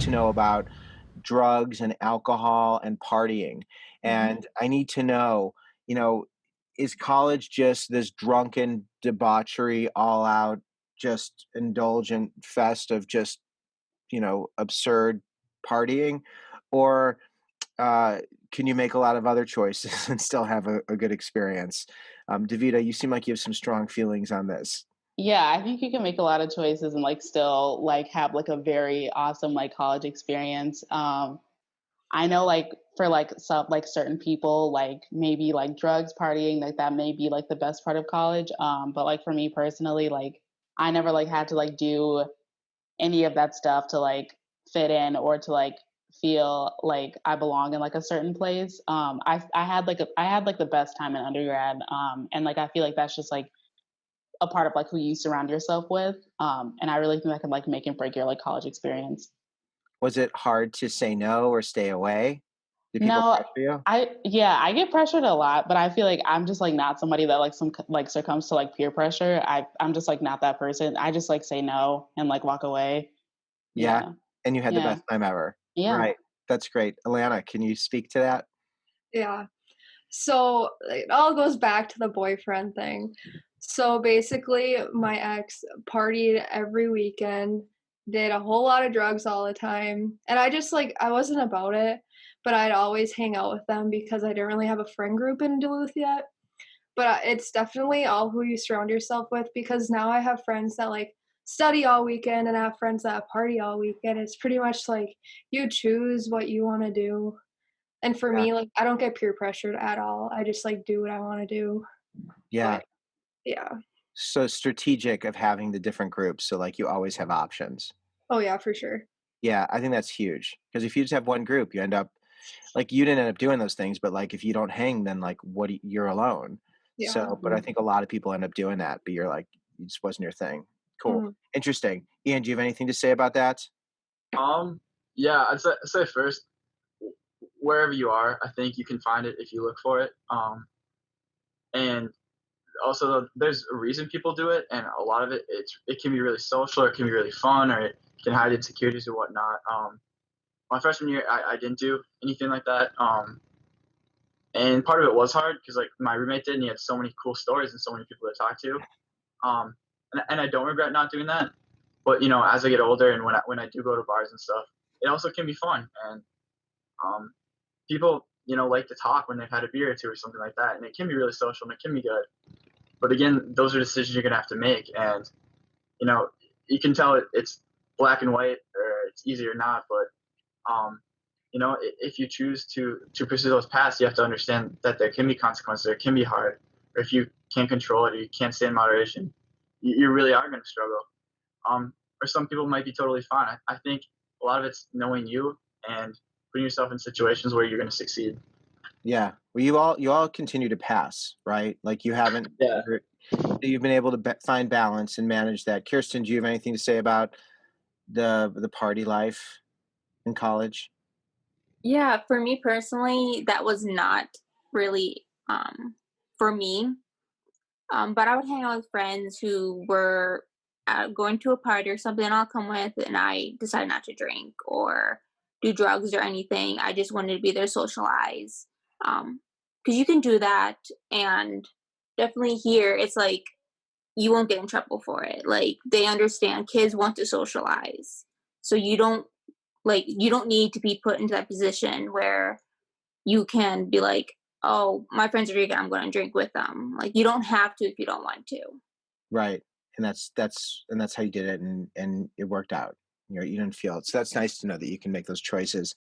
to know about drugs and alcohol and partying. Mhm. And I need to know, you know, is college just this drunken debauchery, all out, just indulgent fest of just, absurd partying? Or can you make a lot of other choices and still have a good experience? Davida, you seem like you have some strong feelings on this. Yeah, I think you can make a lot of choices and like still like have like a very awesome like college experience. I know like for like some like certain people like maybe like drugs partying like that may be like the best part of college. But like for me personally, like I never like had to like do any of that stuff to like fit in or to like feel like I belong in like a certain place. I had like the best time in undergrad. And like I feel like that's just like a part of like who you surround yourself with. And I really think that can like make and break your like college experience. Was it hard to say no or stay away? Did people No, pressure you? I get pressured a lot, but I feel like I'm just like not somebody that like like succumbs to like peer pressure. I'm just like not that person. I just like say no and like walk away. Yeah, Yeah. and you had the Yeah. best time ever. Yeah. Right, that's great. Alana, can you speak to that? Yeah. So it all goes back to the boyfriend thing. So basically, my ex partied every weekend, did a whole lot of drugs all the time, and I just like I wasn't about it, but I'd always hang out with them because I didn't really have a friend group in Duluth yet. But it's definitely all who you surround yourself with because now I have friends that like study all weekend and I have friends that party all weekend. It's pretty much like you choose what you want to do. And for Yeah, me, like, I don't get peer pressured at all. I just, like, do what I wanna do. yeah. But yeah. So strategic of having the different groups, so, like, you always have options. Oh, yeah, for sure. Yeah, I think that's huge. Because if you just have one group, you end up like, you didn't end up doing those things, but, like, if you don't hang, then, like, what do you're alone. Yeah. So but I think a lot of people end up doing that, but you're like, it just wasn't your thing. Cool. Mhm. Interesting. Ian, do you have anything to say about that? Um, yeah, I'd say first, wherever you are, I think you can find it if you look for it. And also there's a reason people do it, and a lot of it can be really social, or it can be really fun, or it can hide insecurities or whatnot. My freshman year, I didn't do anything like that. And part of it was hard because like my roommate did, and he had so many cool stories and so many people to talk to. And I don't regret not doing that. But as I get older and when I do go to bars and stuff, it also can be fun. And um, people like to talk when they've had a beer or two or something like that, and it can be really social and it can be good. But again, those are decisions you're gonna have to make, and you know you can tell it's black and white or it's easy or not. But if you choose to pursue those paths, you have to understand that there can be consequences, or it can be hard, or if you can't control it or you can't stay in moderation, you really are going to struggle. Or some people might be totally fine. I think a lot of it's knowing you and putting yourself in situations where you're going to succeed. Yeah. Well, you all continue to pass, right? Like, you haven't Yeah. you've been able to find balance and manage that. Kirsten, do you have anything to say about the party life in college? Yeah, for me personally, that was not really for me. But I would hang out with friends who were going to a party or something, and I'll come with, and I decide not to drink or do drugs or anything. I just wanted to be there, socialize. Because you can do that, and definitely here, it's like you won't get in trouble for it. Like they understand kids want to socialize, so you don't need to be put into that position where you can be like, oh, my friends are drinking, I'm going to drink with them. Like you don't have to if you don't want to. Right. And that's how you did it, and it worked out. You didn't feel it. So that's nice to know that you can make those choices.